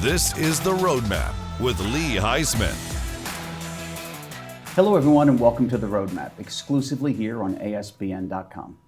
This is The Roadmap with Lee Heisman. Hello, everyone, and welcome to The Roadmap, exclusively here on ASBN.com.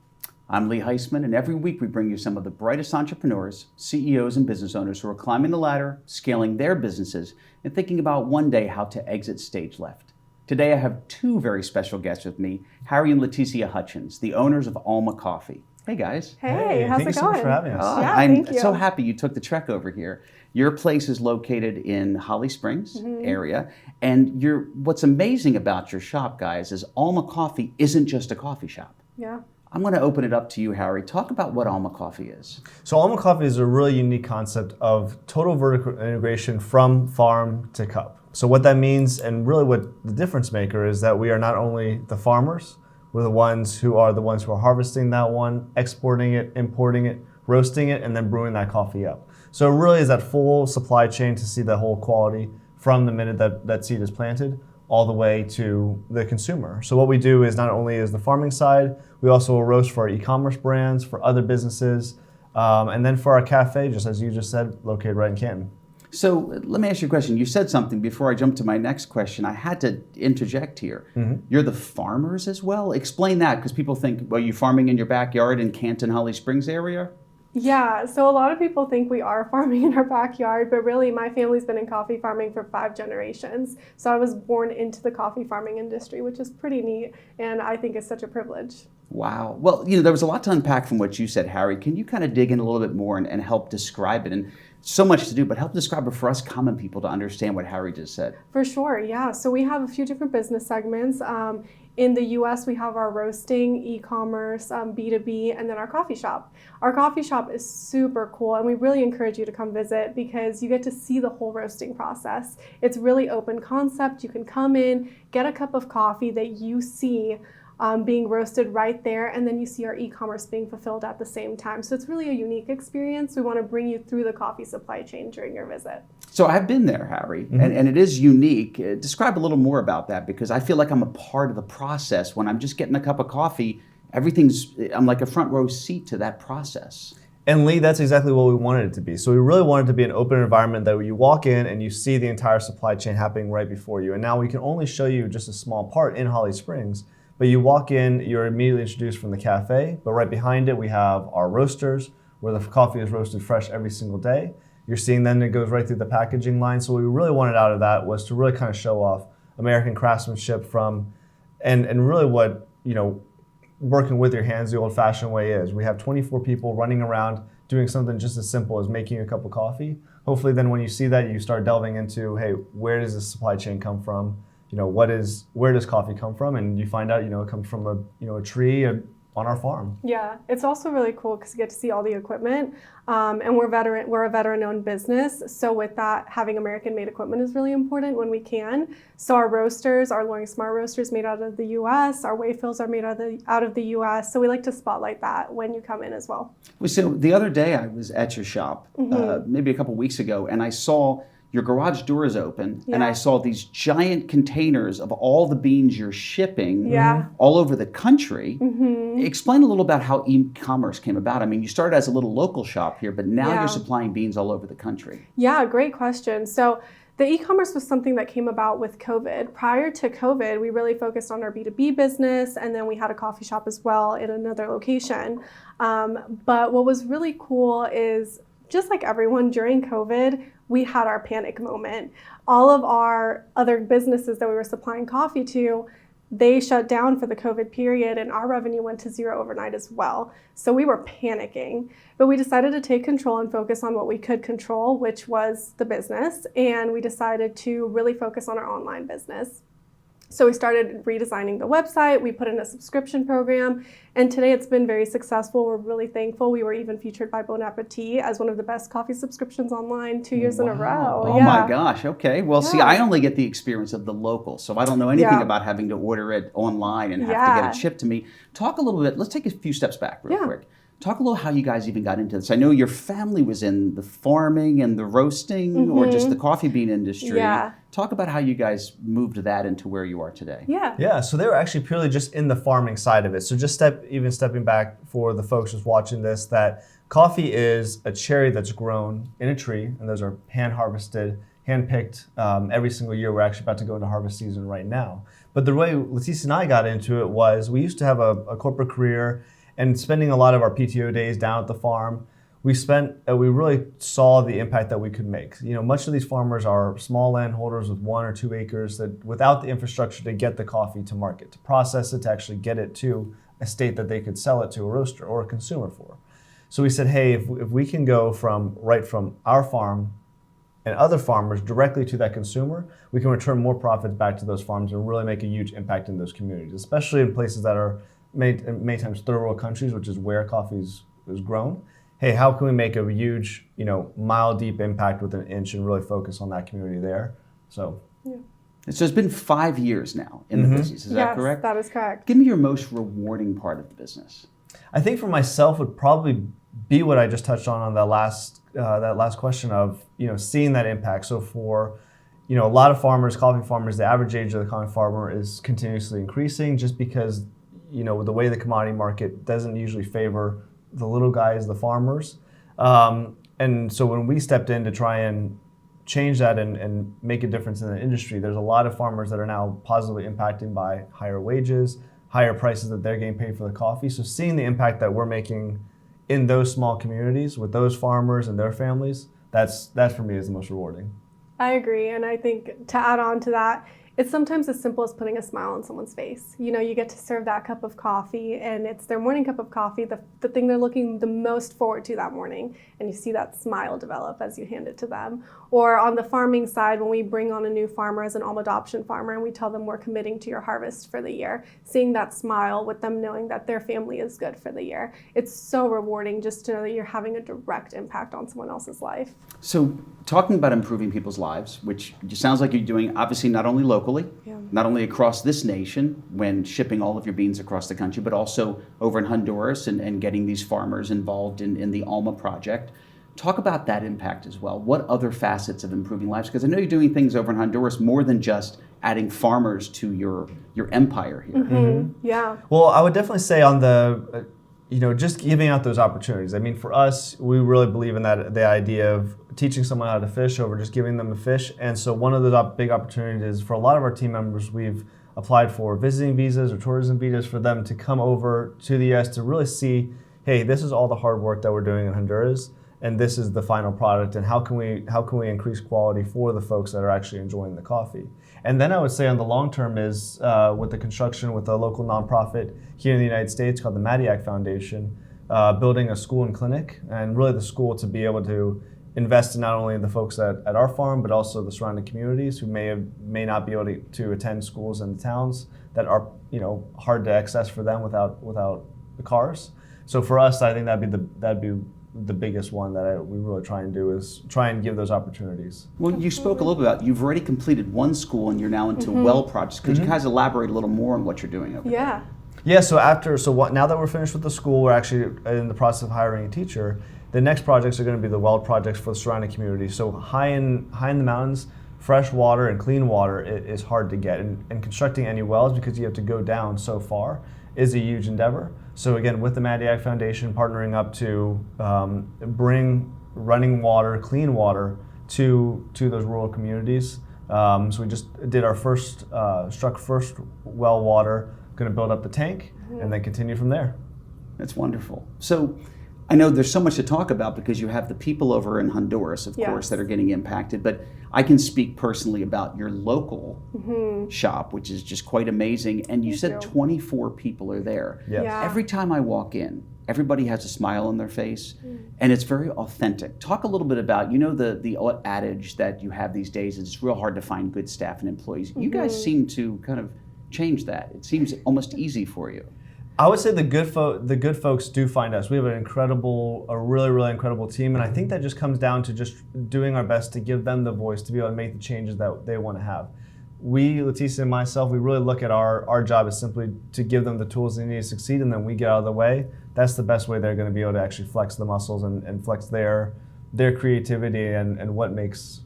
I'm Lee Heisman, and every week we bring you some of the brightest entrepreneurs, CEOs, and business owners who are climbing the ladder, scaling their businesses, and thinking about one day how to exit stage left. Today I have two very special guests with me, Harry and Leticia Hutchins, the owners of Alma Coffee. Hey, guys. Hey, how's it going? Thank you so much for having us. I'm so happy you took the trek over here. Your place is located in Holly Springs area, and what's amazing about your shop, guys, is Alma Coffee isn't just a coffee shop. Yeah. I'm going to open it up to you, Harry. Talk about what Alma Coffee is. So Alma Coffee is a really unique concept of total vertical integration from farm to cup. So what that means, and really what the difference maker is, that we are not only the farmers, we're the ones who are harvesting that one, exporting it, importing it, roasting it, and then brewing that coffee up. So it really is that full supply chain to see the whole quality from the minute that seed is planted all the way to the consumer. So what we do is not only is the farming side, we also will roast for our e-commerce brands, for other businesses, and then for our cafe, just as you just said, located right in Canton. So let me ask you a question. You said something before I jump to my next question. I had to interject here. You're the farmers as well? Explain that, because people think, well, you're farming in your backyard in Canton, Holly Springs area? Yeah, so a lot of people think we are farming in our backyard, but really my family's been in coffee farming for 5 generations. So I was born into the coffee farming industry, which is pretty neat, and I think it's such a privilege. Wow. Well, there was a lot to unpack from what you said, Harry. Can you kind of dig in a little bit more and help describe it? And so much to do, but help describe it for us common people to understand what Harry just said. For sure, yeah. So we have a few different business segments. In the US, we have our roasting, e-commerce, B2B, and then our coffee shop. Our coffee shop is super cool, and we really encourage you to come visit because you get to see the whole roasting process. It's really open concept. You can come in, get a cup of coffee that you see being roasted right there, and then you see our e-commerce being fulfilled at the same time. So it's really a unique experience. We want to bring you through the coffee supply chain during your visit. So I've been there, Harry, and it is unique. Describe a little more about that, because I feel like I'm a part of the process. When I'm just getting a cup of coffee, I'm like a front row seat to that process. And Lee, that's exactly what we wanted it to be. So we really wanted it to be an open environment that you walk in and you see the entire supply chain happening right before you. And now we can only show you just a small part in Holly Springs. But you walk in, you're immediately introduced from the cafe, but right behind it we have our roasters, where the coffee is roasted fresh every single day. You're seeing then it goes right through the packaging line. So what we really wanted out of that was to really kind of show off American craftsmanship and really what, working with your hands the old-fashioned way is. We have 24 people running around doing something just as simple as making a cup of coffee. Hopefully then when you see that, you start delving into, hey, where does this supply chain come from? Where does coffee come from? And you find out, it comes from a tree on our farm. Yeah, it's also really cool because you get to see all the equipment, and we're a veteran-owned business. So with that, having American-made equipment is really important when we can. So our roasters, our Loring Smart roasters, made out of the U.S. Our wafels are made out of the U.S. So we like to spotlight that when you come in as well. So the other day I was at your shop, maybe a couple weeks ago, and I saw your garage door is open, and I saw these giant containers of all the beans you're shipping all over the country. Explain a little about how e-commerce came about. I mean, you started as a little local shop here, but now you're supplying beans all over the country. Yeah, great question. So the e-commerce was something that came about with COVID. Prior to COVID, we really focused on our B2B business, and then we had a coffee shop as well in another location. But what was really cool is, just like everyone during COVID, we had our panic moment. All of our other businesses that we were supplying coffee to, they shut down for the COVID period, and our revenue went to zero overnight as well. So we were panicking, but we decided to take control and focus on what we could control, which was the business. And we decided to really focus on our online business. So we started redesigning the website, we put in a subscription program, and today it's been very successful. We're really thankful. We were even featured by Bon Appetit as one of the best coffee subscriptions online 2 years in a row. Oh my gosh, okay. Well, see, I only get the experience of the local, so I don't know anything about having to order it online and have to get it shipped to me. Talk a little bit, let's take a few steps back real quick. Talk a little how you guys even got into this. I know your family was in the farming and the roasting or just the coffee bean industry. Yeah. Talk about how you guys moved that into where you are today. Yeah. Yeah, so they were actually purely just in the farming side of it. So just stepping back for the folks just watching this, that coffee is a cherry that's grown in a tree, and those are hand harvested, hand picked every single year. We're actually about to go into harvest season right now. But the way Leticia and I got into it was we used to have a corporate career and spending a lot of our PTO days down at the farm. We really saw the impact that we could make. You know, much of these farmers are small landholders with 1 or 2 acres that without the infrastructure to get the coffee to market, to process it, to actually get it to a state that they could sell it to a roaster or a consumer for. So we said, hey, if we can go from our farm and other farmers directly to that consumer, we can return more profits back to those farms and really make a huge impact in those communities, especially in places that are many times third world countries, which is where coffee is grown. Hey, how can we make a huge, mile deep impact with an inch and really focus on that community there? So, So it's been 5 years now in the business. Is that correct? Yes, that is correct. Give me your most rewarding part of the business. I think for myself would probably be what I just touched on that last question of seeing that impact. So for a lot of farmers, coffee farmers, the average age of the coffee farmer is continuously increasing just because the way the commodity market doesn't usually favor the little guys, the farmers. And so when we stepped in to try and change that and make a difference in the industry, there's a lot of farmers that are now positively impacted by higher wages, higher prices that they're getting paid for the coffee. So seeing the impact that we're making in those small communities with those farmers and their families, that for me is the most rewarding. I agree, and I think to add on to that, it's sometimes as simple as putting a smile on someone's face. You get to serve that cup of coffee, and it's their morning cup of coffee, the thing they're looking the most forward to that morning, and you see that smile develop as you hand it to them. Or on the farming side, when we bring on a new farmer as an Alma adoption farmer, and we tell them we're committing to your harvest for the year, seeing that smile with them knowing that their family is good for the year. It's so rewarding just to know that you're having a direct impact on someone else's life. So talking about improving people's lives, which sounds like you're doing obviously not only locally, not only across this nation when shipping all of your beans across the country, but also over in Honduras and getting these farmers involved in the Alma project. Talk about that impact as well. What other facets of improving lives? Because I know you're doing things over in Honduras more than just adding farmers to your empire here. Yeah. Well, I would definitely say on the, just giving out those opportunities. I mean, for us, we really believe in the idea of teaching someone how to fish over just giving them a fish. And so one of those big opportunities for a lot of our team members, we've applied for visiting visas or tourism visas for them to come over to the U.S. to really see, hey, this is all the hard work that we're doing in Honduras, and this is the final product, and how can we increase quality for the folks that are actually enjoying the coffee. And then I would say on the long term is with the construction with a local nonprofit here in the United States called the Madiak Foundation, building a school and clinic, and really the school to be able to invest in not only the folks at our farm, but also the surrounding communities who may not be able to attend schools in the towns that are hard to access for them without the cars. So for us, I think that'd be the biggest one that we really try and do is try and give those opportunities. Well, you spoke a little bit about you've already completed one school and you're now into well projects. Could you guys elaborate a little more on what you're doing over there? Yeah. So now that we're finished with the school, we're actually in the process of hiring a teacher. The next projects are going to be the well projects for the surrounding community. So high in the mountains, fresh water and clean water is hard to get, and constructing any wells, because you have to go down so far, is a huge endeavor. So again, with the Madiak Foundation, partnering up to bring running water, clean water to those rural communities. So we just did our struck first well water, going to build up the tank, and then continue from there. That's wonderful. So I know there's so much to talk about because you have the people over in Honduras, of course, that are getting impacted, but I can speak personally about your local shop, which is just quite amazing. And you said 24 people are there. Yes. Yeah. Every time I walk in, everybody has a smile on their face, and it's very authentic. Talk a little bit about, the adage that you have these days, it's real hard to find good staff and employees. You guys seem to kind of change that. It seems almost easy for you. I would say the good folks do find us. We have a really, really incredible team, and I think that just comes down to just doing our best to give them the voice to be able to make the changes that they want to have. Leticia and myself, we really look at our job as simply to give them the tools they need to succeed, and then we get out of the way. That's the best way they're going to be able to actually flex the muscles and flex their creativity and what makes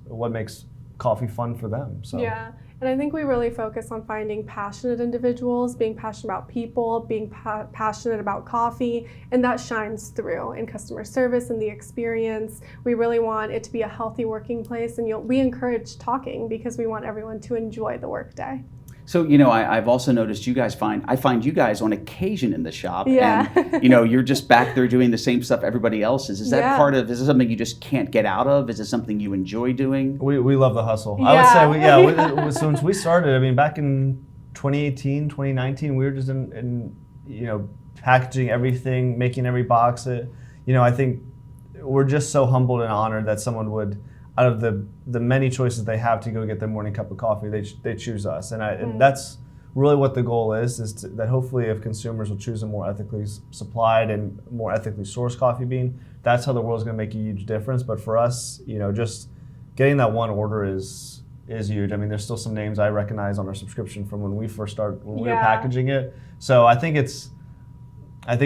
coffee fun for them. So. Yeah, and I think we really focus on finding passionate individuals, being passionate about people, being passionate about coffee, and that shines through in customer service and the experience. We really want it to be a healthy working place, and we encourage talking because we want everyone to enjoy the workday. So, I've also noticed I find you guys on occasion in the shop, Yeah. and, you're just back there doing the same stuff everybody else is. Is that is this something you just can't get out of? Is it something you enjoy doing? We love the hustle. Yeah. I would say, since we started, I mean, back in 2018, 2019, we were just in packaging everything, making every box. I think we're just so humbled and honored that someone would, out of the many choices they have to go get their morning cup of coffee, they choose us, and that's really what the goal is that hopefully if consumers will choose a more ethically supplied and more ethically sourced coffee bean, that's how the world's going to make a huge difference. But for us, just getting that one order is huge. I mean, there's still some names I recognize on our subscription from when we first started, when we were packaging it. So I think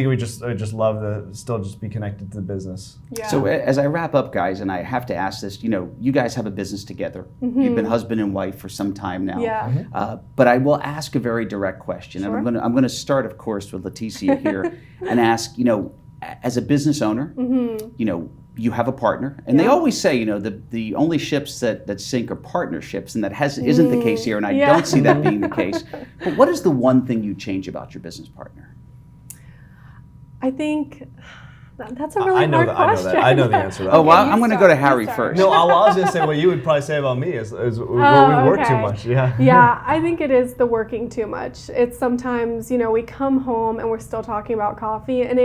we just love to still just be connected to the business. Yeah. So as I wrap up, guys, and I have to ask this, you guys have a business together. Mm-hmm. You've been husband and wife for some time now. Yeah. Mm-hmm. But I will ask a very direct question. Sure. And I'm going to start, of course, with Leticia here and ask, as a business owner, Mm-hmm. You have a partner, and they Yeah. always say, the only ships that sink are partnerships, and that isn't the case here, and I Yeah. don't see that being the case. But what is the one thing you change about your business partner? I think that's a really hard question. I know the answer to that. Oh, well, you I'm going to start. go to You Harry start. first. No, I was going to say what you would probably say about me is we work too okay. much. Yeah. Yeah, I think it is the working too much. It's sometimes, we come home and we're still talking about coffee, and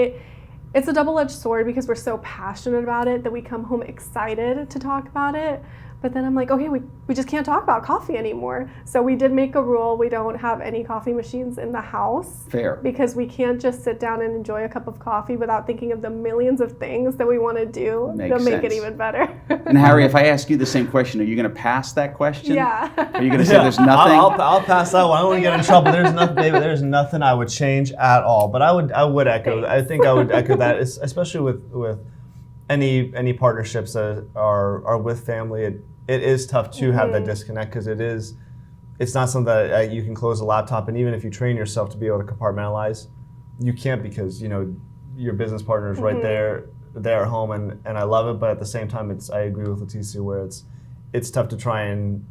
it's a double-edged sword because we're so passionate about it that we come home excited to talk about it. But then I'm like, okay, we just can't talk about coffee anymore. So we did make a rule. We don't have any coffee machines in the house. Fair. Because we can't just sit down and enjoy a cup of coffee without thinking of the millions of things that we want to do Makes to make it sense. even better. And Harry, if I ask you the same question, are you going to pass that question? Yeah. Are you going to say there's nothing? I'll pass that one. I don't want to get in trouble. There's nothing, baby. There's nothing I would change at all. But I would echo. I think I would echo that, especially with any partnerships that are with family. It is tough to have that disconnect because it's not something that you can close a laptop, and even if you train yourself to be able to compartmentalize, you can't because your business partner is right there at home, and I love it. But at the same time, I agree with Leticia where it's tough to try and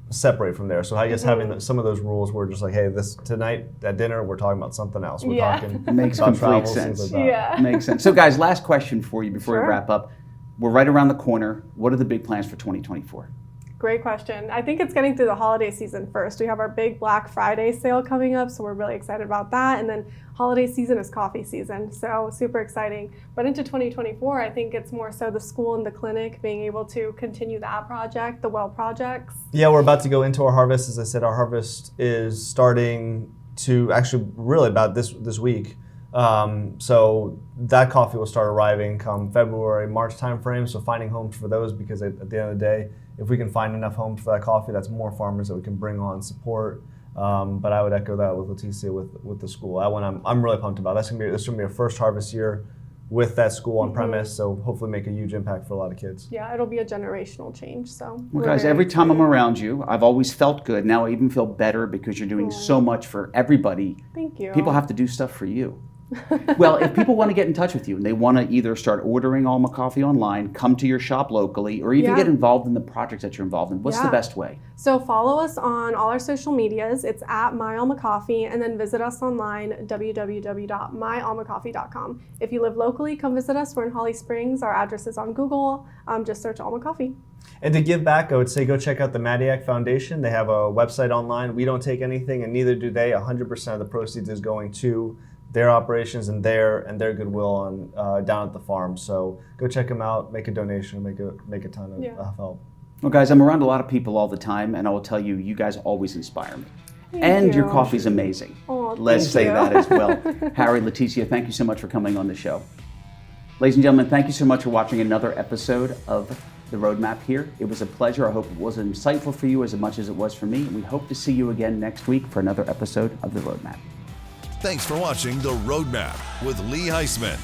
separate from there. So I guess having some of those rules where just like, hey, tonight at dinner we're talking about something else. We're talking Makes about complete travels, sense. things like that. Yeah. Makes sense. So guys, last question for you before we Sure. wrap up. We're right around the corner. What are the big plans for 2024? Great question. I think it's getting through the holiday season first. We have our big Black Friday sale coming up, so we're really excited about that. And then holiday season is coffee season, so super exciting. But into 2024, I think it's more so the school and the clinic being able to continue that project, the well projects. Yeah, we're about to go into our harvest. As I said, our harvest is starting to actually really about this week. So that coffee will start arriving come February, March timeframe. So finding homes for those, because at the end of the day, if we can find enough homes for that coffee, that's more farmers that we can bring on support. But I would echo that with Leticia with the school. That one I'm really pumped about. This is gonna be our first harvest year with that school on premise. So hopefully make a huge impact for a lot of kids. Yeah, it'll be a generational change. So Well, we're guys, very every time I'm excited. around you, I've always felt good. Now I even feel better because you're doing so much for everybody. Thank you. People have to do stuff for you. Well, if people want to get in touch with you and they want to either start ordering Alma Coffee online, come to your shop locally, or even Yeah. get involved in the projects that you're involved in, what's the Yeah. best way? So follow us on all our social medias. It's at My Alma Coffee, and then visit us online, www.myalmacoffee.com. If you live locally, come visit us. We're in Holly Springs. Our address is on Google. Just search Alma Coffee. And to give back, I would say go check out the Madiak Foundation. They have a website online. We don't take anything, and neither do they. 100% of the proceeds is going to their operations and their goodwill on down at the farm. So go check them out, make a donation, make a ton of help. Well, guys, I'm around a lot of people all the time, and I will tell you, you guys always inspire me. And your you. coffee's amazing. Oh, Let's thank say you. that as well. Harry, Leticia, thank you so much for coming on the show. Ladies and gentlemen, thank you so much for watching another episode of the roadmap here. It was a pleasure. I hope it was insightful for you as much as it was for me. We hope to see you again next week for another episode of The Roadmap. Thanks for watching The Roadmap with Lee Heisman.